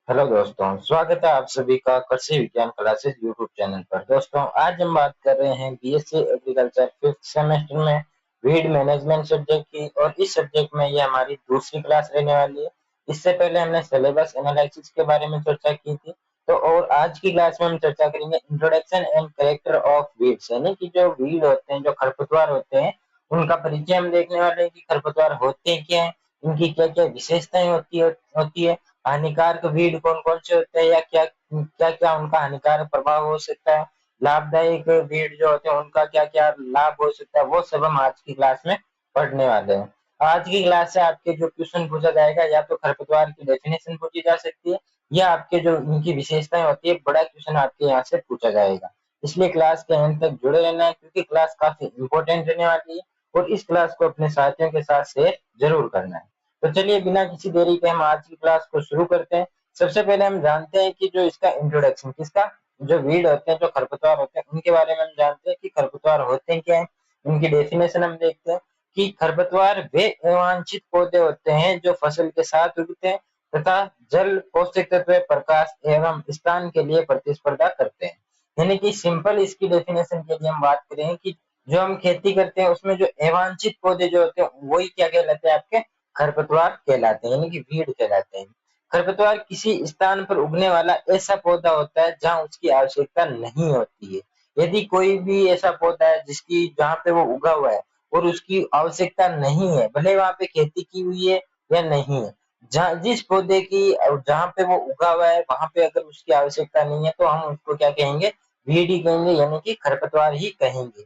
Hello दोस्तों, स्वागत है आप सभी का कृषि विज्ञान क्लासेस यूट्यूब चैनल पर। दोस्तों, आज हम बात कर रहे हैं बीएससी एग्रीकल्चर फिफ्थ सेमेस्टर में वीड मैनेजमेंट सब्जेक्ट की, और इस सब्जेक्ट में ये हमारी दूसरी क्लास रहने वाली है। इससे पहले हमने सिलेबस एनालिसिस के बारे में चर्चा की थी, तो और आज की क्लास में हम चर्चा करेंगे introduction and character of weeds, यानी कि जो वीड होते हैं, जो खरपतवार होते हैं, उनका परिचय हम देखने वाले हैं कि खरपतवार होते क्या है, इनकी क्या क्या विशेषताएं होती है, हानिकारक वीड कौन कौन से होते हैं, या क्या क्या क्या उनका हानिकारक प्रभाव हो सकता है, लाभदायक वीड जो होते हैं उनका क्या क्या लाभ हो सकता है, वो सब हम आज की क्लास में पढ़ने वाले हैं। आज की क्लास से आपके जो क्वेश्चन पूछा जाएगा, या तो खरपतवार की डेफिनेशन पूछी जा सकती है, या आपके जो इनकी विशेषताएं होती है, बड़ा क्वेश्चन आपके यहाँ से पूछा जाएगा। इसलिए क्लास के अंत तक जुड़े रहना है, क्योंकि क्लास काफी इंपॉर्टेंट रहने वाली है, और इस क्लास को अपने साथियों के साथ शेयर जरूर करना है। तो चलिए, बिना किसी देरी के हम आज की क्लास को शुरू करते हैं। सबसे पहले हम जानते हैं कि जो इसका इंट्रोडक्शन, किसका, जो वीड होते हैं, जो खरपतवार होते हैं, उनके बारे में हम जानते हैं कि खरपतवार होते हैं क्या है। उनकी डेफिनेशन हम देखते हैं कि खरपतवार वे अवांछित पौधे होते हैं जो फसल के साथ उगते हैं तथा जल, पौष्टिक तत्व, प्रकाश एवं स्थान के लिए प्रतिस्पर्धा करते हैं। यानी कि सिंपल इसकी डेफिनेशन के लिए हम बात करें कि जो हम खेती करते हैं उसमें जो अवांछित पौधे जो होते हैं वही क्या कहलाते हैं, आपके खरपतवार कहलाते हैं, यानी कि वीड कहलाते हैं। खरपतवार किसी स्थान पर उगने वाला ऐसा पौधा होता है जहां उसकी आवश्यकता नहीं होती है। यदि कोई भी ऐसा पौधा है जिसकी जहां पे वो उगा हुआ है और उसकी आवश्यकता नहीं है, भले वहां पे खेती की हुई है या नहीं है, जहां जिस पौधे की जहां पे वो उगा हुआ है वहां पे अगर उसकी आवश्यकता नहीं है, तो हम उसको क्या कहेंगे, वीड ही कहेंगे, यानी कि खरपतवार ही कहेंगे।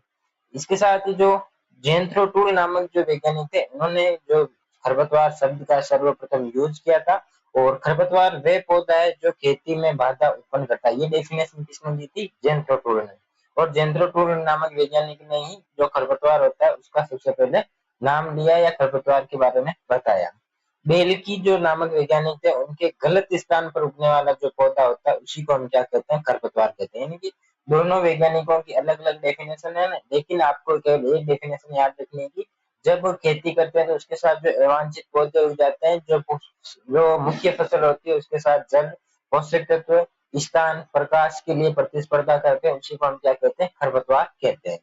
इसके साथ ही जो जेंथ्रोटूल नामक जो वैज्ञानिक थे, उन्होंने जो खरपतवार शब्द का सर्वप्रथम यूज किया था, और खरपतवार वे पौधा है जो खेती में बाधा उत्पन्न करता है। ये डेफिनेशन किसने दी थी? जेंथ्रोटूल ने। और जेंथ्रोटूल नामक वैज्ञानिक ने ही जो खरपतवार होता है उसका सबसे पहले नाम लिया, या खरपतवार के बारे में बताया। बेल की जो नामक वैज्ञानिक थे, उनके गलत स्थान पर उगने वाला जो पौधा होता है उसी को हम क्या कहते हैं, खरपतवार कहते हैं। यानी कि दोनों वैज्ञानिकों की अलग अलग डेफिनेशन है ना, लेकिन आपको केवल एक डेफिनेशन याद रखनी है कि जब खेती करते हैं तो उसके साथ जो अवांछित पौधे उग जाते हैं, जो मुख्य फसल होती है उसके साथ जल, पोषक तत्व, स्थान, प्रकाश के लिए प्रतिस्पर्धा करते हैं, उसी को हम क्या कहते हैं, खरपतवार कहते हैं।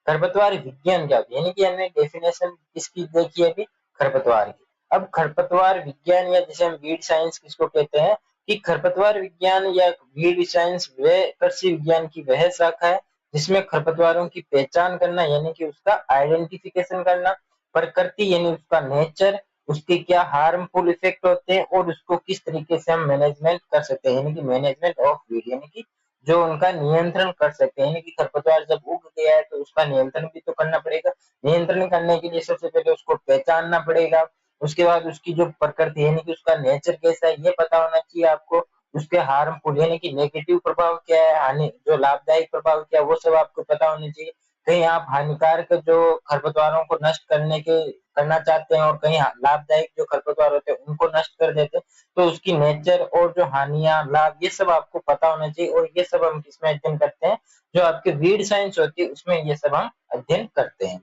खरपतवार विज्ञान क्या होती है, यानी कि हमने डेफिनेशन किसकी देखी है अभी, खरपतवार की। अब खरपतवार विज्ञान, या जिसे हम वीड साइंस किसको कहते हैं, कि खरपतवार विज्ञान या वीड साइंस वे कृषि विज्ञान की वह शाखा है जिसमें खरपतवारों की पहचान करना, यानी कि उसका आइडेंटिफिकेशन करना, प्रकृति यानी उसका नेचर, उसके क्या हार्मफुल इफेक्ट होते हैं, और उसको किस तरीके से हम मैनेजमेंट कर सकते हैं, यानी कि मैनेजमेंट ऑफ वीड, यानी कि जो उनका नियंत्रण कर सकते हैं। यानी कि खरपतवार जब उग गया है तो उसका नियंत्रण भी तो करना पड़ेगा। नियंत्रण करने के लिए सबसे पहले उसको पहचानना पड़ेगा। उसके बाद उसकी जो प्रकृति यानी कि उसका नेचर कैसा है ये पता होना चाहिए आपको। उसके हार्मफुल यानी कि नेगेटिव प्रभाव क्या है, हानि जो लाभदायक प्रभाव क्या है, वो सब आपको पता होने चाहिए। कहीं आप हानिकारक जो खरपतवारों को नष्ट करना चाहते हैं, और कहीं लाभदायक जो खरपतवार होते हैं उनको नष्ट कर देते हैं, तो उसकी नेचर और जो हानियां, लाभ, ये सब आपको पता होना चाहिए। और ये सब हम किसमें अध्ययन करते हैं, जो आपके वीड साइंस होती है उसमें ये सब हम अध्ययन करते हैं।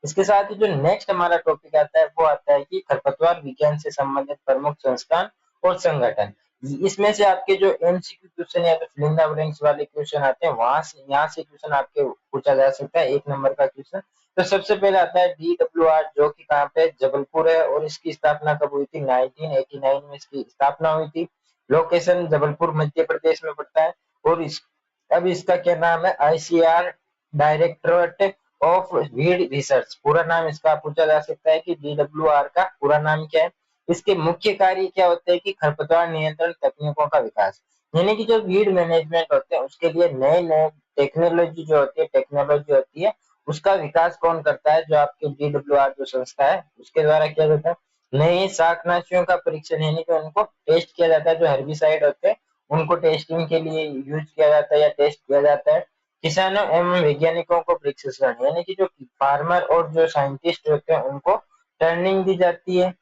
इसके साथ ही जो नेक्स्ट हमारा टॉपिक आता है वो आता है कि खरपतवार विज्ञान से संबंधित प्रमुख संस्थान और संगठन। इसमें से आपके जो एमसीक्यू क्वेश्चन या तो फिल इन द ब्लैंक्स वाले क्वेश्चन आते हैं, वहां से यहाँ से क्वेश्चन आपके पूछा जा सकता है, 1 नंबर का क्वेश्चन। तो सबसे पहले आता है DWR, जो कि कहाँ पे, जबलपुर है, और इसकी स्थापना कब हुई थी? 1989 में इसकी स्थापना हुई थी। लोकेशन जबलपुर मध्य प्रदेश में पड़ता है। और अब इसका क्या नाम है? ICR, directorate of weed research, पूरा नाम इसका पूछा जा सकता है कि DWR का पूरा नाम क्या है। इसके मुख्य कार्य क्या होते हैं कि खरपतवार नियंत्रण तकनीकों का विकास, यानी कि जो वीड मैनेजमेंट होते हैं उसके लिए नए नए टेक्नोलॉजी होती है, उसका विकास कौन करता है? जो आपके DWR जो संस्था है उसके द्वारा किया जाता है। नए शाकनाशियों का परीक्षण, यानी कि उनको टेस्ट किया जाता है, जो हेर्बिसाइड होते हैं उनको टेस्टिंग के लिए यूज किया जाता है या टेस्ट किया जाता है। किसानों एवं वैज्ञानिकों को प्रशिक्षण, यानी कि जो फार्मर और जो साइंटिस्ट होते हैं उनको ट्रेनिंग दी जाती है।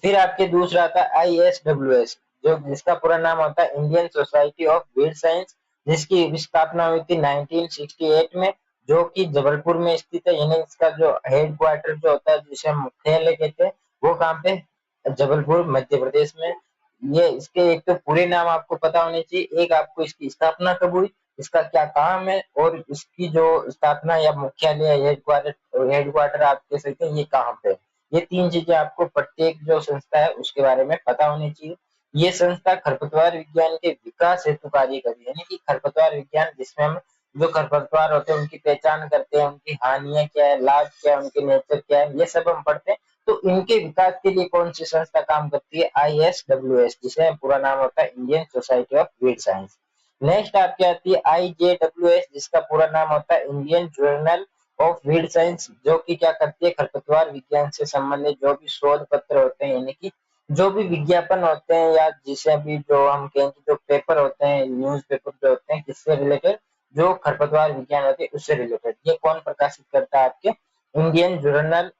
फिर आपके दूसरा आता है ISWS, जो जिसका पूरा नाम होता है Indian society of weed science, जिसकी स्थापना हुई थी 1968 में, जो कि जबलपुर में स्थित है। यानी इसका जो हेड क्वार्टर जो होता है, जिसे हम मुख्यालय कहते हैं, वो कहाँ पे? जबलपुर मध्य प्रदेश में। ये इसके एक तो पूरे नाम आपको पता होने चाहिए, एक आपको इसकी स्थापना कब हुई, इसका क्या काम है, और इसकी जो स्थापना या मुख्यालय हेडक्वार्टर आप कह सकते हैं ये कहाँ पे है। ये तीन चीजें आपको प्रत्येक जो संस्था है उसके बारे में पता होनी चाहिए। ये संस्था खरपतवार विज्ञान के विकास हेतु कार्य कर रही है, यानी कि खरपतवार विज्ञान जिसमें हम जो खरपतवार होते हैं उनकी पहचान करते हैं, उनकी हानियां क्या है, लाभ क्या है, उनके नेचर क्या है, ये सब हम पढ़ते हैं। तो इनके विकास के लिए कौन सी संस्था काम करती है, ISWS, जिसे पूरा नाम होता है Indian society of weed science. Next आपकी आती है IJWS, जिसका पूरा नाम होता है Indian journal of weed science, जो कि क्या करती है, खरपतवार विज्ञान से संबंधित जो भी शोध पत्र होते हैं, यानी कि जो भी विज्ञापन होते हैं, या जिसे भी जो हम कहें कि जो पेपर होते हैं, न्यूज पेपर जो होते हैं, किससे रिलेटेड, जो खरपतवार विज्ञान होते हैं उससे रिलेटेड, ये कौन प्रकाशित करता है, आपके Indian journal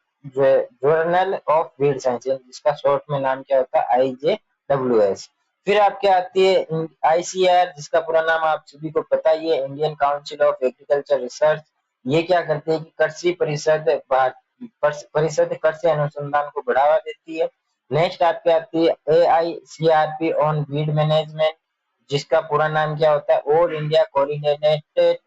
of weed science, जिसका शॉर्ट में नाम क्या होता है, IJWS। फिर आपके आती है ICAR, जिसका पूरा नाम आप सभी को पता ही है, Indian council of agriculture research. ये क्या करते हैं कि कृषि परिषद कृषि अनुसंधान को बढ़ावा देती है। नेक्स्ट आपके आती है AICRP ऑन वीड मैनेजमेंट, जिसका पूरा नाम क्या होता है, all India coordinated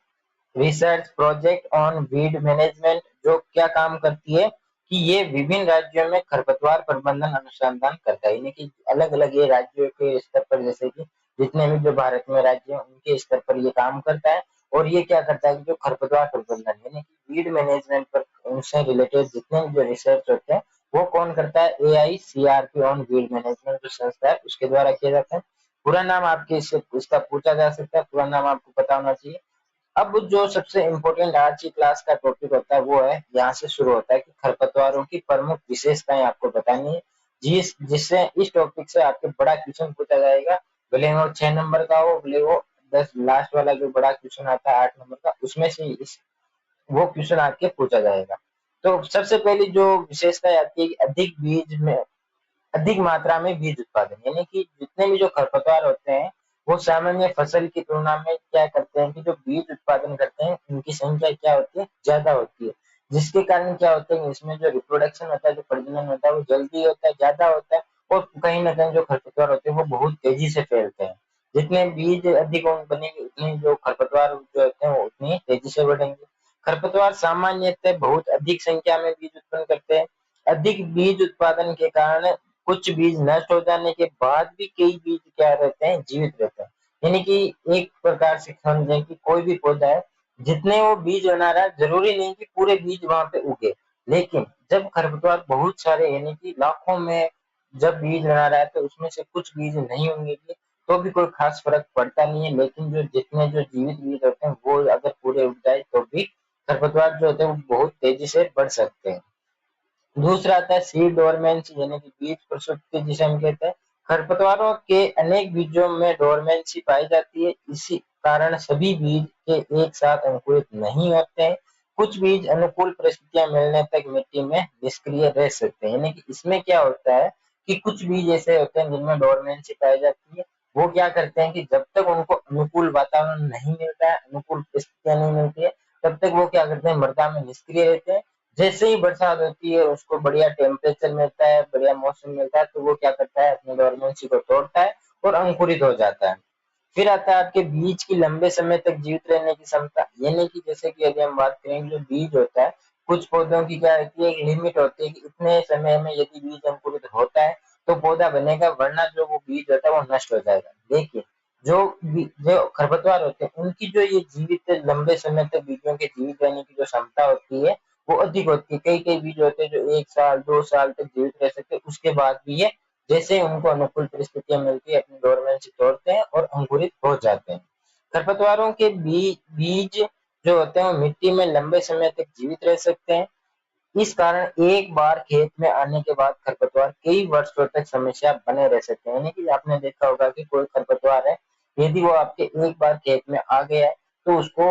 research project on weed management, जो क्या काम करती है कि ये विभिन्न राज्यों में खरपतवार प्रबंधन अनुसंधान करता है, यानी कि अलग अलग ये राज्यों के स्तर पर, जैसे कि जितने भी जो भारत में राज्य हैं उनके स्तर पर ये काम करता है। और ये क्या करता है कि जो खरपतवार प्रबंधन यानी कि वीड मैनेजमेंट पर उनसे रिलेटेड जितने भी जो रिसर्च होते हैं वो कौन करता है, AICRP ऑन वीड मैनेजमेंट जो संस्था है उसके द्वारा किया जाता है। पूरा नाम आपके इसका पूछा जा सकता है, पूरा नाम आपको पता होना चाहिए। अब जो सबसे इम्पोर्टेंट आज की क्लास का टॉपिक होता है वो है, यहाँ से शुरू होता है कि खरपतवारों की प्रमुख विशेषताएं आपको बतानी है, जिससे इस टॉपिक से आपके बड़ा क्वेश्चन पूछा जाएगा, भले वो 6 नंबर का हो, भले वो 10 लास्ट वाला जो बड़ा क्वेश्चन आता है 8 नंबर का, उसमें से वो क्वेश्चन आपके पूछा जाएगा। तो सबसे पहली जो विशेषता आती है कि अधिक मात्रा में बीज उत्पादन, यानी कि जितने भी जो खरपतवार होते हैं वो सामान्य फसल की तुलना में क्या करते हैं कि जो बीज उत्पादन करते हैं उनकी संख्या क्या होती है, ज्यादा होती है, जिसके कारण क्या होता है इसमें जो रिप्रोडक्शन होता है, जो प्रजनन होता है वो जल्दी होता है, ज्यादा होता है, और कहीं ना कहीं जो खरपतवार होते हैं वो बहुत तेजी से फैलते हैं। जितने बीज अधिक बनेंगे उतने जो खरपतवार जो होते हैं वो उतनी तेजी से बढ़ेंगे। खरपतवार सामान्यतः बहुत अधिक संख्या में बीज उत्पन्न करते हैं। अधिक बीज उत्पादन के कारण कुछ बीज नष्ट हो जाने के बाद भी कई बीज क्या रहते हैं, जीवित रहते हैं। यानी कि एक प्रकार से समझें कि कोई भी पौधा है, जितने वो बीज बना रहा है जरूरी नहीं कि पूरे बीज वहां पे उगे, लेकिन जब खरपतवार बहुत सारे यानी कि लाखों में जब बीज बना रहा है तो उसमें से कुछ बीज नहीं होंगे तो भी कोई खास फर्क पड़ता नहीं है, लेकिन जो जितने जो जीवित बीज होते हैं वो अगर पूरे उग जाए तो भी खरपतवार जो होते हैं वो बहुत तेजी से बढ़ सकते हैं। दूसरा आता है सीड डोरमेंसी, यानी कि बीज प्रसुप्ति जिसे हम कहते हैं। खरपतवारों के अनेक बीजों में डोरमेंसी पाई जाती है, इसी कारण सभी बीज के एक साथ अंकुरित नहीं होते हैं। कुछ बीज अनुकूल परिस्थितियां मिलने तक मिट्टी में निष्क्रिय रह सकते हैं, यानी कि इसमें क्या होता है कि कुछ बीज ऐसे होते हैं जिनमें डोरमेंसी पाई जाती है, वो क्या करते हैं कि जब तक उनको अनुकूल वातावरण नहीं मिलता है, अनुकूल परिस्थितियां नहीं मिलती है, तब तक वो क्या करते हैं, मृदा में निष्क्रिय रहते हैं। जैसे ही बरसात होती है, उसको बढ़िया टेम्परेचर मिलता है, बढ़िया मौसम मिलता है, तो वो क्या करता है, अपनी डोरमेंसी को तोड़ता है और अंकुरित हो जाता है। फिर आता है आपके बीज की लंबे समय तक जीवित रहने की क्षमता, यानी कि जैसे कि यदि हम बात करें जो बीज होता है, कुछ पौधों की क्या होती है, एक लिमिट होती है कि इतने समय में यदि बीज अंकुरित होता है तो पौधा बनेगा, वरना जो वो बीज होता है वो नष्ट हो जाएगा। लेकिन जो खरपतवार होते हैं उनकी जो ये जीवित लंबे समय तक बीजों के जीवित रहने की जो क्षमता होती है वो अधिक होती है। कई कई बीज होते हैं जो 1 साल 2 साल तक जीवित रह सकते हैं, उसके बाद भी ये जैसे ही उनको अनुकूल परिस्थितियां मिलती है अपनी डोरमेंसी तोड़ते हैं और अंकुरित हो जाते हैं। खरपतवारों के बीज जो होते हैं वो मिट्टी में लंबे समय तक जीवित रह सकते हैं। इस कारण एक बार खेत में आने के बाद खरपतवार कई वर्षों तक समस्या बने रह सकते हैं, यानी कि आपने देखा होगा कि कोई खरपतवार है, यदि वो आपके एक बार खेत में आ गया है तो उसको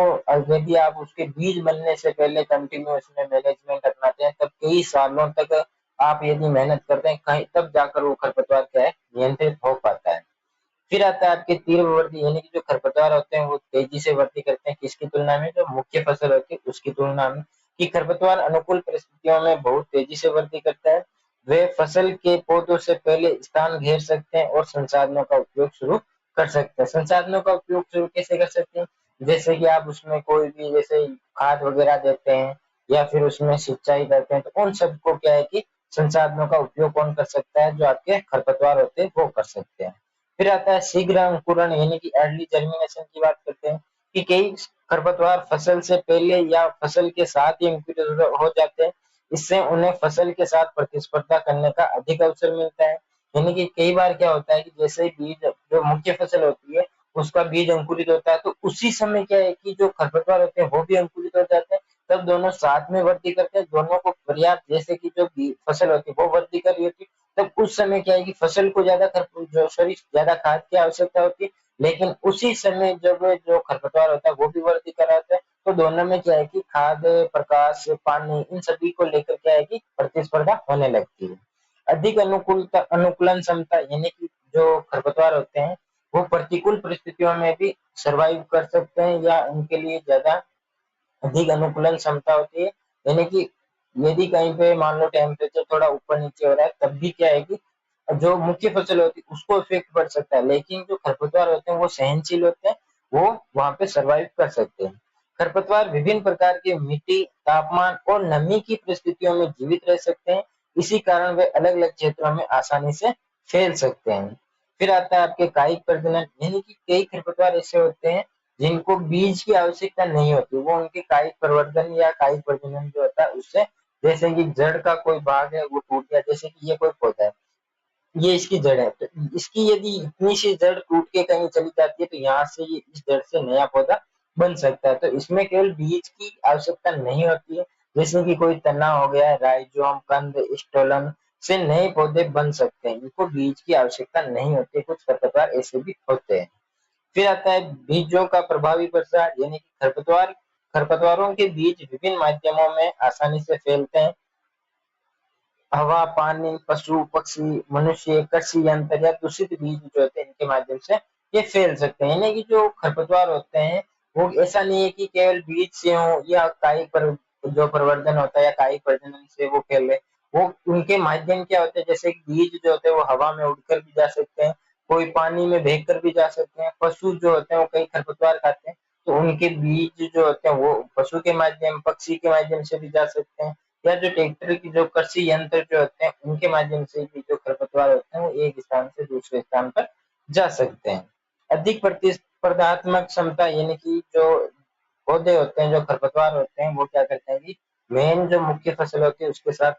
यदि आप उसके बीज बनने से पहले कंटिन्यू उसमें मैनेजमेंट अपनाते हैं, तब कई सालों तक आप यदि मेहनत करते हैं कहीं, तब जाकर वो खरपतवार क्या है, नियंत्रित हो पाता है। फिर आता है आपके तीव्र वृद्धि, यानी कि जो खरपतवार होते हैं वो तेजी से वृद्धि करते हैं, किसकी तुलना में, जो मुख्य फसल होती है उसकी तुलना में। कि खरपतवार अनुकूल परिस्थितियों में बहुत तेजी से वृद्धि करता है। वे फसल के पौधों से पहले स्थान घेर सकते हैं और संसाधनों का उपयोग शुरू कर सकते हैं। संसाधनों का उपयोग शुरू कैसे कर सकते हैं? जैसे कि आप उसमें कोई भी जैसे खाद वगैरह देते हैं या फिर उसमें सिंचाई करते हैं, तो उन सबको क्या है कि संसाधनों का उपयोग कौन कर सकता है? जो आपके खरपतवार होते हैं वो कर सकते हैं। फिर आता है शीघ्र अंकुरण यानी कि अर्ली जर्मिनेशन की बात करते हैं कि कई खरपतवार फसल से पहले या फसल के साथ ही अंकुरित हो जाते हैं। इससे उन्हें फसल के साथ प्रतिस्पर्धा करने का अधिक अवसर मिलता है। यानी कि कई बार क्या होता है कि जैसे ही बीज जो मुख्य फसल होती है उसका बीज अंकुरित होता है, तो उसी समय क्या है कि जो खरपतवार होते हैं वो भी अंकुरित हो जाते हैं। तब दोनों साथ में वृद्धि करते हैं, दोनों को पर्याप्त जैसे कि जो फसल होती है वो वृद्धि कर रही होती है, तब उस समय क्या है कि फसल को ज्यादा खाद की आवश्यकता होती है, लेकिन उसी समय जब जो खरपतवार होता है वो भी वृद्धि कर रहा होता है, तो दोनों में क्या है कि खाद, प्रकाश, पानी इन सभी को लेकर क्या है कि प्रतिस्पर्धा होने लगती है। अधिक अनुकूलन क्षमता यानी कि जो खरपतवार होते हैं वो प्रतिकूल परिस्थितियों में भी सरवाइव कर सकते हैं या उनके लिए ज्यादा अधिक अनुकूलन क्षमता होती है। यानी कि यदि कहीं पे मान लो टेम्परेचर थोड़ा ऊपर नीचे हो रहा है, तब भी क्या है कि जो मुख्य फसल होती है उसको इफेक्ट पड़ सकता है, लेकिन जो खरपतवार होते हैं वो सहनशील होते हैं, वो वहां पे सरवाइव कर सकते हैं। खरपतवार विभिन्न प्रकार की मिट्टी, तापमान और नमी की परिस्थितियों में जीवित रह सकते हैं। इसी कारण वे अलग अलग क्षेत्रों में आसानी से फैल सकते हैं। फिर आता है आपके कायिक प्रजनन, यानी कि कई खरपतवार ऐसे होते हैं जिनको बीज की आवश्यकता नहीं होती, वो उनके कायिक प्रवर्धन या कायिक प्रजनन जो होता है उससे, जैसे कि जड़ का कोई भाग है वो टूट गया, जैसे कि ये कोई पौधा है, ये इसकी जड़ है, तो इसकी यदि इतनी सी जड़ टूट के कहीं चली जाती है तो यहाँ से ये इस जड़ से नया पौधा बन सकता है। तो इसमें केवल बीज की आवश्यकता नहीं होती है, जैसे कि कोई तना हो गया, राइजोम, कंद, स्टोलन से नए पौधे बन सकते हैं, इनको बीज की आवश्यकता नहीं होती। कुछ खरपतवार ऐसे भी होते हैं। फिर आता है बीजों का प्रभावी प्रसार, यानी कि खरपतवारों के बीज विभिन्न माध्यमों में आसानी से फैलते हैं। हवा, पानी, पशु, पक्षी, मनुष्य, कृषि यंत्र या दूषित बीज जो होते हैं इनके माध्यम से ये फैल सकते हैं। यानी कि जो खरपतवार होते हैं वो ऐसा नहीं है कि केवल बीज से हो या कायिक पर जो प्रवर्धन होता है या कायिक प्रजनन से वो फैले, वो उनके माध्यम क्या होते हैं, जैसे कि बीज जो होते हैं वो हवा में उड़कर भी जा सकते हैं, कोई पानी में बह कर भी जा सकते हैं, पशु जो होते हैं वो कई खरपतवार खाते हैं, तो उनके बीज जो होते हैं वो पशु के माध्यम, पक्षी के माध्यम से भी जा सकते हैं, या जो ट्रैक्टर की जो कृषि यंत्र जो होते हैं उनके माध्यम से भी जो खरपतवार होते हैं वो एक स्थान से दूसरे स्थान पर जा सकते हैं। अधिक प्रतिस्पर्धात्मक क्षमता, यानी कि जो पौधे होते हैं, जो खरपतवार होते हैं वो क्या करते हैं कि मेन जो मुख्य फसल होती है उसके साथ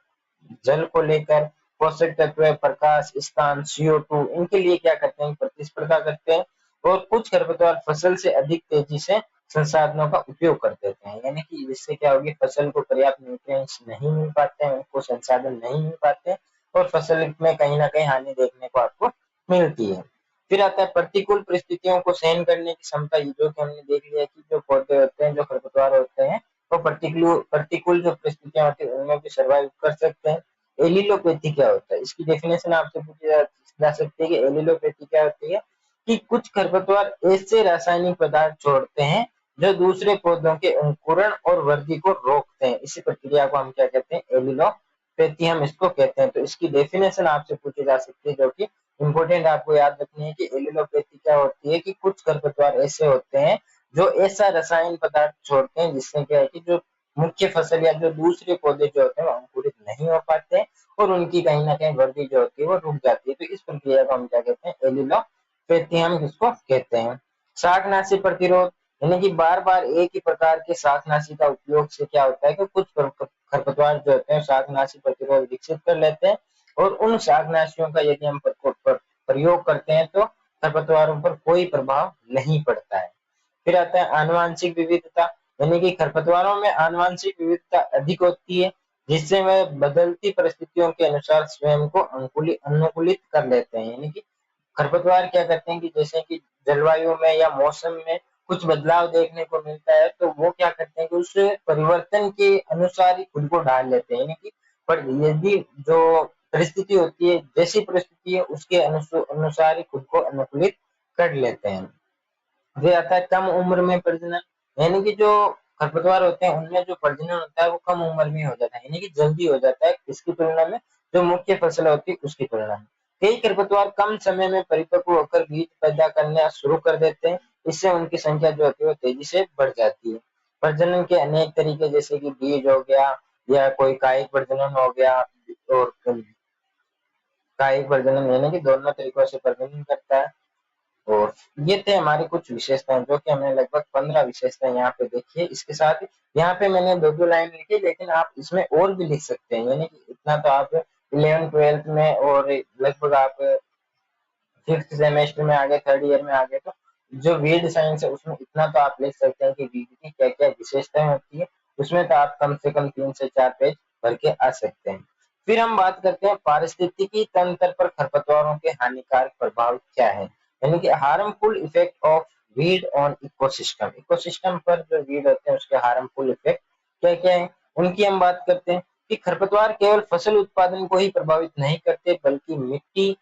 जल को लेकर पोषक तत्व, प्रकाश, स्थान, CO2 इनके लिए क्या करते हैं, प्रतिस्पर्धा करते हैं। और कुछ खरपतवार फसल से अधिक तेजी से संसाधनों का उपयोग कर देते हैं, यानी कि इससे क्या होगी, फसल को पर्याप्त न्यूट्रिएंट्स नहीं मिल पाते हैं, उनको संसाधन नहीं मिल पाते और फसल में कहीं ना कहीं हानि देखने को आपको मिलती है। फिर आता है प्रतिकूल परिस्थितियों को सहन करने की क्षमता, ये जो कि हमने देख लिया कि जो पौधे होते हैं, जो खरपतवार होते हैं, वो प्रतिकूल जो परिस्थितियां होती है उनमें भी सर्वाइव कर सकते हैं। एलिलोपैथी क्या होता है, इसकी डेफिनेशन आपसे पूछी जा सकती है कि एलिलोपैथी क्या होती है, कि कुछ खरपतवार ऐसे रासायनिक पदार्थ छोड़ते हैं जो दूसरे पौधों के अंकुरण और वृद्धि को रोकते हैं। इसी प्रक्रिया को हम क्या कहते हैं, एलिलोपैथी हम इसको कहते हैं। तो इसकी डेफिनेशन आपसे पूछी जा सकती है, जो कि इम्पोर्टेंट आपको याद रखनी है कि एलिलोपैथी क्या होती है, कि कुछ खरपतवार ऐसे होते हैं जो ऐसा रसायन पदार्थ छोड़ते हैं जिससे क्या है कि जो मुख्य फसल या जो दूसरे पौधे जो होते हैं वो अंकुरित नहीं हो पाते हैं और उनकी कहीं ना कहीं वृद्धि जो होती है वो रुक जाती है। तो इस प्रक्रिया को हम क्या कहते हैं, एलिलोपैथी हम इसको कहते हैं। शाकनाशी प्रतिरोध, यानी कि बार बार एक ही प्रकार के शाकनाशी का उपयोग से क्या होता है कि कुछ खरपतवार जो होते हैं शाकनाशी प्रतिरोध विकसित कर लेते हैं और उन शाकनाशियों का यदि हम प्रयोग करते हैं तो खरपतवारों पर कोई प्रभाव नहीं पड़ता है। फिर आता है आनुवांशिक विविधता, यानी कि खरपतवारों में आनुवांशिक विविधता अधिक होती है जिससे वे बदलती परिस्थितियों के अनुसार स्वयं को अनुकूलित कर लेते हैं। यानी कि खरपतवार क्या करते हैं कि जैसे कि जलवायु में या मौसम में कुछ बदलाव देखने को मिलता है तो वो क्या करते हैं कि उस परिवर्तन के अनुसार ही खुद को ढाल लेते हैं। यानी कि पर यदि जो परिस्थिति होती है, जैसी परिस्थिति है उसके अनुसार ही खुद को अनुकूलित कर लेते हैं। फिर आता है कम उम्र में प्रजनन, यानी कि जो खरपतवार होते हैं उनमें जो प्रजनन होता है वो कम उम्र में हो जाता है, यानी कि जल्दी हो जाता है इसकी तुलना में जो मुख्य फसल होती है उसकी तुलना में। कई खरपतवार कम समय में परिपक्व होकर बीज पैदा करना शुरू कर देते हैं। इससे उनकी संख्या जो होती है वो तेजी से बढ़ जाती है। प्रजनन के अनेक तरीके जैसे कि बीज हो गया या कोई कायिक प्रजनन हो गया, और कायिक प्रजनन यानी कि दोनों तरीकों से प्रजनन करता है। और ये थे हमारी कुछ विशेषताएं, जो कि हमने लगभग 15 विशेषताएं यहाँ पे देखी है। इसके साथ ही यहाँ पे मैंने दो दो लाइन लिखी, लेकिन आप इसमें और भी लिख सकते हैं, यानी कि इतना तो आप 11th 12th में और लगभग आप 5th सेमेस्टर में आ गए, 3rd ईयर में आ गए, तो जो वीड साइंस है उसमें इतना तो आप लिख सकते हैं कि वीड की क्या क्या विशेषताएं होती है। उसमें तो आप कम से कम 3 से 4 पेज भर के आ सकते हैं। फिर हम बात करते हैं पारिस्थितिकी तंत्र पर खरपतवारों के हानिकारक प्रभाव क्या है, यानी कि harmful effect of weed on ecosystem. Ecosystem पर जो वीड होते हैं उसके हार्मफुल इफेक्ट क्या क्या है, उनकी हम बात करते हैं। कि खरपतवार केवल फसल उत्पादन को ही प्रभावित नहीं करते, बल्कि मिट्टी,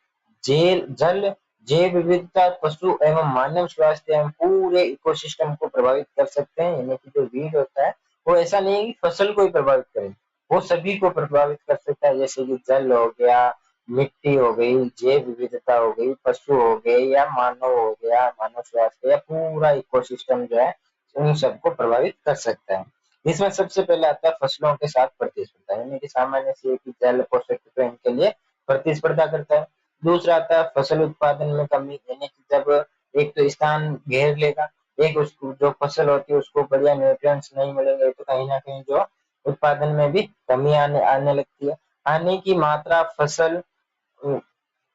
जेल जल, जैव विविधता, पशु एवं मानव स्वास्थ्य एवं पूरे इकोसिस्टम को प्रभावित कर सकते हैं। यानी कि जो वीड होता है वो ऐसा नहीं है कि फसल को ही प्रभावित करे, वो सभी को प्रभावित कर सकता है। जैसे कि जल हो गया, मिट्टी हो गई, जैव विविधता हो गई, पशु हो गए या मानव हो गया, मानव स्वास्थ्य या पूरा इकोसिस्टम जो है उन सबको प्रभावित कर सकता है। इसमें सबसे पहले आता है फसलों के साथ प्रतिस्पर्धा, यानी कि सामान्य से कि जल पोषक तत्व इनके लिए प्रतिस्पर्धा करता है। दूसरा आता है फसल उत्पादन में कमी, यानी कि जब एक तो स्थान घेर लेगा, एक उसको जो फसल होती है उसको बढ़िया न्यूट्रिएंट्स नहीं मिलेंगे, तो कहीं ना कहीं जो उत्पादन में भी कमी आने आने लगती है। हानि की मात्रा फसल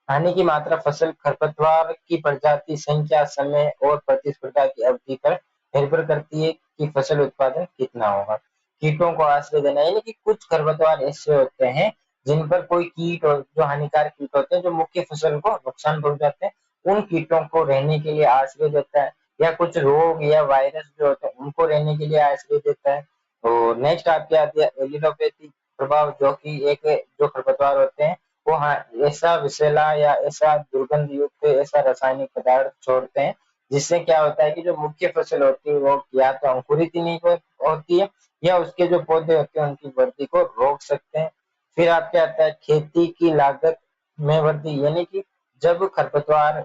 हानि की मात्रा फसल खरपतवार की प्रजाति, संख्या, समय और प्रतिस्पर्धा की अवधि पर निर्भर करती है कि फसल उत्पादन कितना होगा। कीटों को आश्रय देना, यानी कि कुछ खरपतवार ऐसे होते हैं जिन पर कोई कीट और जो हानिकारक कीट होते हैं जो मुख्य फसल को नुकसान पहुंचाते हैं, उन कीटों को रहने के लिए आश्रय देता है। या कुछ रोग या वायरस जो होते हैं उनको रहने के लिए आश्रय देता है। और नेक्स्ट आपके आती है एलिलोपैथी प्रभाव, जो कि एक जो खरपतवार होते हैं वो हाँ ऐसा विषैला या ऐसा दुर्गंध युक्त ऐसा रासायनिक पदार्थ छोड़ते हैं, जिससे क्या होता है कि जो मुख्य फसल होती है वो या तो अंकुरित ही नहीं होती है, या उसके जो पौधे होते हैं उनकी वृद्धि को रोक सकते हैं। फिर आपके आता है खेती की लागत में वृद्धि, यानी कि जब खरपतवार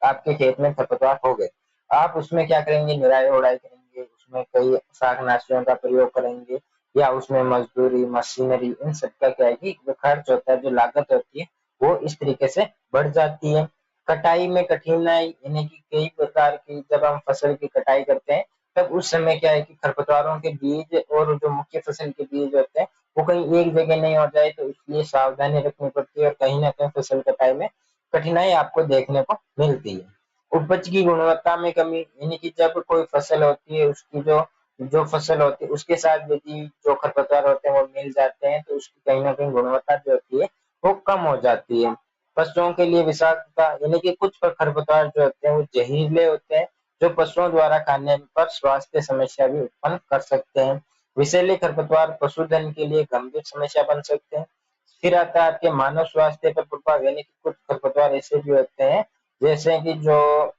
आपके खेत में खरपतवार हो गए, आप उसमें क्या करेंगे, निराई उड़ाई करेंगे, उसमें कई शाकनाशियों का प्रयोग करेंगे, या उसमें मजदूरी, मशीनरी, इन सब का क्या है कि जो खर्च होता है, जो लागत होती है वो इस तरीके से बढ़ जाती है। कटाई में कठिनाई, यानी कि कई प्रकार की जब हम फसल की कटाई करते हैं तब उस समय क्या है कि खरपतवारों के बीज और जो मुख्य फसल के बीज होते हैं वो कहीं एक जगह नहीं हो जाए, तो इसलिए सावधानी रखनी पड़ती है और कहीं ना कहीं फसल कटाई में कठिनाई आपको देखने को मिलती है। उपज की गुणवत्ता में कमी, यानी कि जब कोई फसल होती है उसकी जो जो फसल होती है उसके साथ यदि जो खरपतवार होते हैं वो मिल जाते हैं, तो उसकी कहीं ना कहीं गुणवत्ता जो होती है वो कम हो जाती है। पशुओं के लिए विषाक्तता, यानी कि कुछ खरपतवार जो होते हैं वो जहरीले होते हैं, जो पशुओं द्वारा खाने पर स्वास्थ्य समस्या भी उत्पन्न कर सकते हैं। विषैले खरपतवार पशुधन के लिए गंभीर समस्या बन सकते हैं। फिर आता है आपके मानव स्वास्थ्य पर प्रभाव, यानी कि कुछ खरपतवार ऐसे भी होते हैं, जैसे कि जो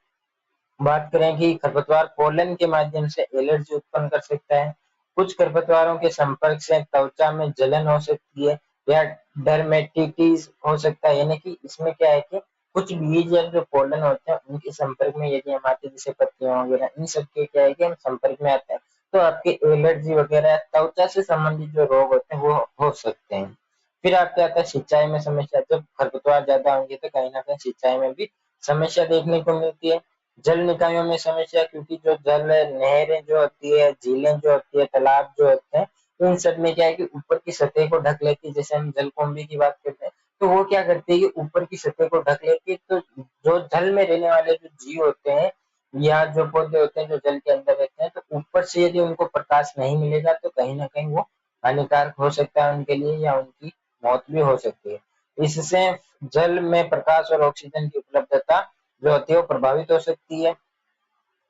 बात करें कि खरपतवार पोलन के माध्यम से एलर्जी उत्पन्न कर सकता है। कुछ खरपतवारों के संपर्क से त्वचा में जलन हो सकती है या डर्मेटिटिस हो सकता है, यानी कि इसमें क्या है कि कुछ बीज या जो पोलन होते हैं उनके संपर्क में यदि हम आते हैं, जैसे पत्तियां वगैरह, इन सब के क्या है कि हम संपर्क में आते हैं तो आपके एलर्जी वगैरह त्वचा से संबंधित जो रोग होते हैं वो हो सकते हैं। फिर आपके आता है सिंचाई में समस्या, जब खरपतवार ज्यादा होंगे तो कहीं ना कहीं सिंचाई में भी समस्या देखने को मिलती है। जल निकायों में समस्या, क्योंकि जो जल नहरें जो होती है, झीलें जो होती है, तालाब जो होते हैं, इन सब में क्या है कि ऊपर की सतह को ढक लेती है। जैसे हम जलकुंभी की बात करते हैं तो वो क्या करती है कि ऊपर की सतह को ढक लेती है, तो जो जल में रहने वाले जो जीव होते हैं या जो पौधे होते हैं जो जल के अंदर रहते हैं, तो ऊपर से यदि उनको प्रकाश नहीं मिलेगा तो कहीं ना कहीं वो हानिकारक हो सकता है उनके लिए, या उनकी मौत भी हो सकती है। इससे जल में प्रकाश और ऑक्सीजन की उपलब्धता जो होती है वो प्रभावित हो सकती है।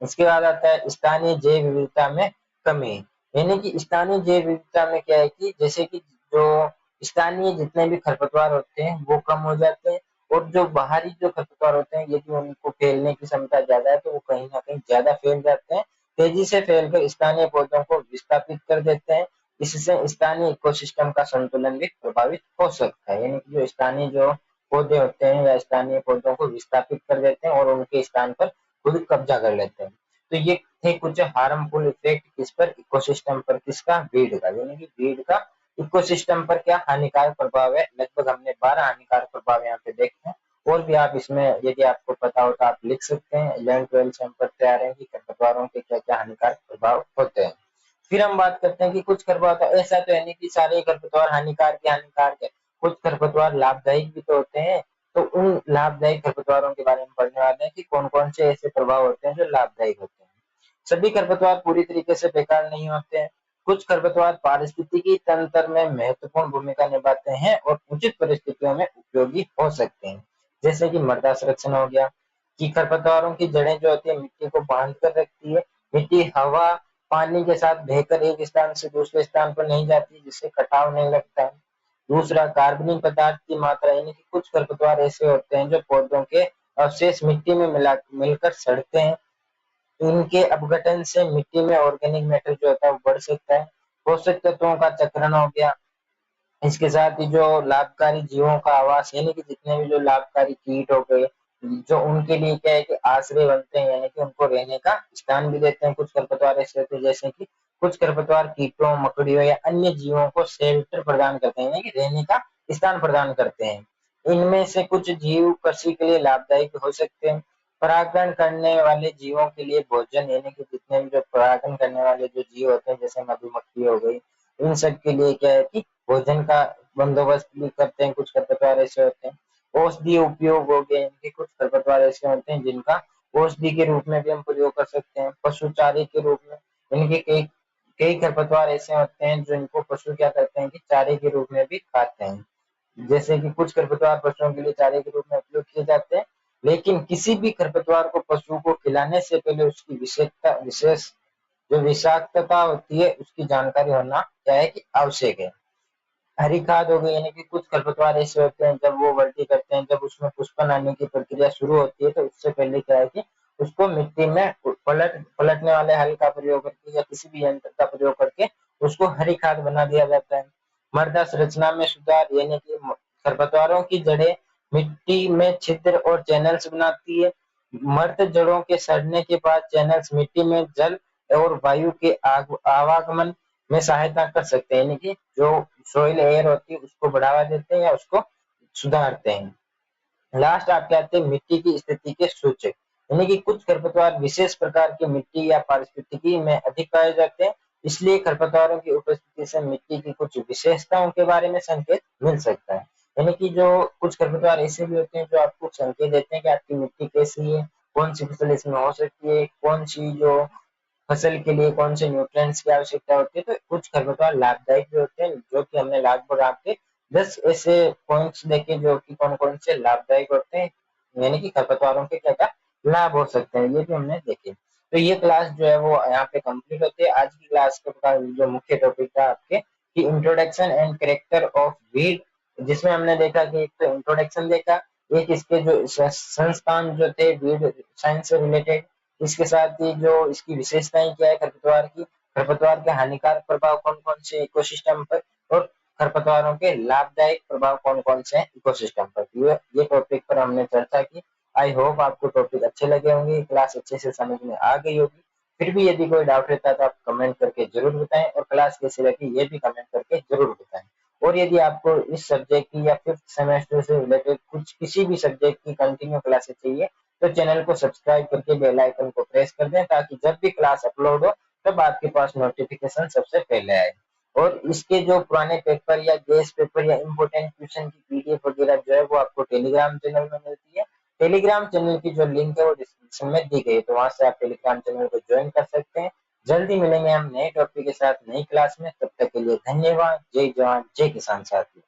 इसके बाद आता है स्थानीय जैव विविधता में कमी, यानी कि स्थानीय जैव विविधता में क्या है कि जैसे कि जो स्थानीय जितने भी खरपतवार होते हैं वो कम हो जाते हैं, और जो बाहरी जो खरपतवार होते हैं यदि उनको फैलने की क्षमता ज्यादा है तो वो कहीं ना कहीं ज्यादा फैल जाते हैं, तेजी से फैलकर स्थानीय पौधों को विस्थापित कर देते हैं। इससे स्थानीय इकोसिस्टम का संतुलन भी प्रभावित हो सकता है। यानी कि जो स्थानीय जो पौधे होते हैं या स्थानीय पौधों को विस्थापित कर देते हैं और उनके स्थान पर खुद कब्जा कर लेते हैं। तो ये थे कुछ हार्मफुल इफेक्ट किस पर, इकोसिस्टम पर, किसका, वीड का। यानी कि वीड का इकोसिस्टम पर क्या हानिकारक प्रभाव है। लगभग हमने 12 हानिकारक प्रभाव यहाँ पे देखे हैं। और भी आप इसमें यदि आपको पता हो तो आप लिख सकते हैं। 11th-12th से हम पढ़ते आ रहे हैं कि खरपतवारों के क्या क्या हानिकारक प्रभाव होते हैं। फिर हम बात करते हैं कि कुछ खरपतवार, ऐसा तो है नहीं कि सारे खरपतवार हानिकारक है, कुछ खरपतवार लाभदायक भी तो होते हैं। तो उन लाभदायक खरपतवारों के बारे में पढ़ने वाले हैं कि कौन कौन से ऐसे प्रभाव होते हैं जो लाभदायक होते हैं। सभी खरपतवार पूरी तरीके से बेकार नहीं होते हैं। कुछ खरपतवार पारिस्थितिकी तंत्र में महत्वपूर्ण भूमिका निभाते हैं और उचित परिस्थितियों में उपयोगी हो सकते हैं। जैसे कि मृदा संरक्षण हो गया, कि खरपतवारों की जड़ें जो होती है मिट्टी को बांध कर रखती है। मिट्टी हवा पानी के साथ बहकर एक स्थान से दूसरे स्थान पर नहीं जाती, जिससे कटाव नहीं लगता है। दूसरा, कार्बनिक पदार्थ की मात्रा, यानी कि कुछ खरपतवार ऐसे होते हैं जो पौधों के अवशेष मिट्टी में मिलकर सड़ते हैं। इनके अपघटन से मिट्टी में ऑर्गेनिक मैटर जो होता है वो बढ़ सकता है। पोषक तत्वों का चक्रण हो गया। इसके साथ ही जो लाभकारी जीवों का आवास, यानी कि जितने भी जो लाभकारी कीट हो गए, जो उनके लिए क्या है कि आश्रय बनते हैं, यानी कि उनको रहने का स्थान भी देते हैं। कुछ खरपतवार ऐसे होते हैं जैसे कि कुछ खरपतवार कीटों, मकड़ियों या अन्य जीवों को शेल्टर प्रदान करते हैं, यानी कि रहने का स्थान प्रदान करते हैं। इनमें से कुछ जीव कृषि के लिए लाभदायक हो सकते हैं। परागण करने वाले जीवों के लिए भोजन, यानी कि जितने भी जो परागण करने वाले जो जीव होते हैं जैसे मधुमक्खी हो गई, इन सब के लिए क्या है कि भोजन का बंदोबस्त भी करते हैं। कुछ खरपतवार ऐसे होते हैं। औषधीय उपयोग हो गए, इनके कुछ खरपतवार ऐसे होते हैं जिनका औषधि के रूप में भी हम प्रयोग कर सकते हैं। पशु चारे के रूप में इनके कई कई खरपतवार ऐसे होते हैं जो इनको पशु क्या करते हैं कि चारे के रूप में भी खाते हैं। जैसे कि कुछ खरपतवार पशुओं के लिए चारे के रूप में उपयोग किए जाते हैं। लेकिन किसी भी खरपतवार को पशु को खिलाने से पहले उसकी विशेष जो विषाक्तता होती है उसकी जानकारी होना क्या है कि आवश्यक है। हरी खाद हो गई, यानी कि कुछ खरपतवार ऐसे होते हैं जब वो वृद्धि करते हैं, जब उसमें पुष्पन आने की प्रक्रिया शुरू होती है तो उससे पहले क्या है कि उसको मिट्टी में पलटने वाले हल का प्रयोग करके या किसी भी यंत्र का प्रयोग करके उसको हरी खाद बना दिया जाता है। मृदा संरचना में सुधार, यानी कि खरपतवारों की जड़ें मिट्टी में छिद्र और चैनल्स बनाती है। मृत जड़ों के सड़ने के बाद चैनल्स मिट्टी में जल और वायु के आवागमन में सहायता कर सकते हैं, यानी कि जो सॉइल एयर होती है उसको बढ़ावा देते हैं या उसको सुधारते हैं। लास्ट आपके आते हैं मिट्टी की स्थिति के सूचक, यानी कि कुछ खरपतवार विशेष प्रकार की मिट्टी या पारिस्थितिकी में अधिक पाए जाते हैं। इसलिए खरपतवारों की उपस्थिति से मिट्टी की कुछ विशेषताओं के बारे में संकेत मिल सकता है। यानी कि जो कुछ खरपतवार ऐसे भी होते हैं जो आपको संकेत देते हैं कि आपकी मिट्टी कैसी है, कौन सी फसल इसमें हो सकती है, कौन सी जो फसल के लिए कौन से न्यूट्रिएंट्स की आवश्यकता होती है। तो कुछ खरपतवार लाभदायक भी होते हैं, जो कि हमने लगभग आपके 10 ऐसे पॉइंट्स देखे जो कि कौन कौन से लाभदायक होते हैं, यानी कि खरपतवारों के क्या क्या लाभ हो सकते हैं, ये भी हमने देखे। तो ये क्लास जो है वो यहाँ पे कंप्लीट होती है। आज की क्लास का जो मुख्य टॉपिक था आपके कि introduction and character of weed, जिसमें हमने देखा कि एक तो इंट्रोडक्शन देखा, एक इसके जो संस्थान जो थे वीड साइंस से रिलेटेड, इसके साथ ही जो इसकी विशेषताएं क्या है खरपतवार की, खरपतवार के हानिकारक प्रभाव कौन कौन से इकोसिस्टम पर, और खरपतवारों के लाभदायक प्रभाव कौन कौन से हैं इकोसिस्टम पर। ये टॉपिक पर हमने चर्चा की। आई होप आपको टॉपिक अच्छे लगे होंगे, क्लास अच्छे से समझ में आ गई होगी। फिर भी यदि कोई डाउट रहता है तो आप कमेंट करके जरूर बताएं, और क्लास कैसी लगी ये भी कमेंट करके जरूर बताएं। और यदि आपको इस सब्जेक्ट की या 5th सेमेस्टर से रिलेटेड कुछ किसी भी सब्जेक्ट की कंटिन्यू क्लासेस चाहिए तो चैनल को सब्सक्राइब करके बेल आइकन को प्रेस कर दें, ताकि जब भी क्लास अपलोड हो तब आपके पास नोटिफिकेशन सबसे पहले आए। और इसके जो पुराने पेपर या गेस्ट पेपर या इम्पोर्टेंट क्वेश्चन की पीडीएफ वगैरह जो है वो आपको टेलीग्राम चैनल में मिलती है। टेलीग्राम चैनल की जो लिंक है वो डिस्क्रिप्शन में दी गई है, तो वहां से आप टेलीग्राम चैनल को ज्वाइन कर सकते हैं। जल्दी मिलेंगे हम नए टॉपिक के साथ नई क्लास में, तब तक के लिए धन्यवाद। जय जवान जय किसान साथियों।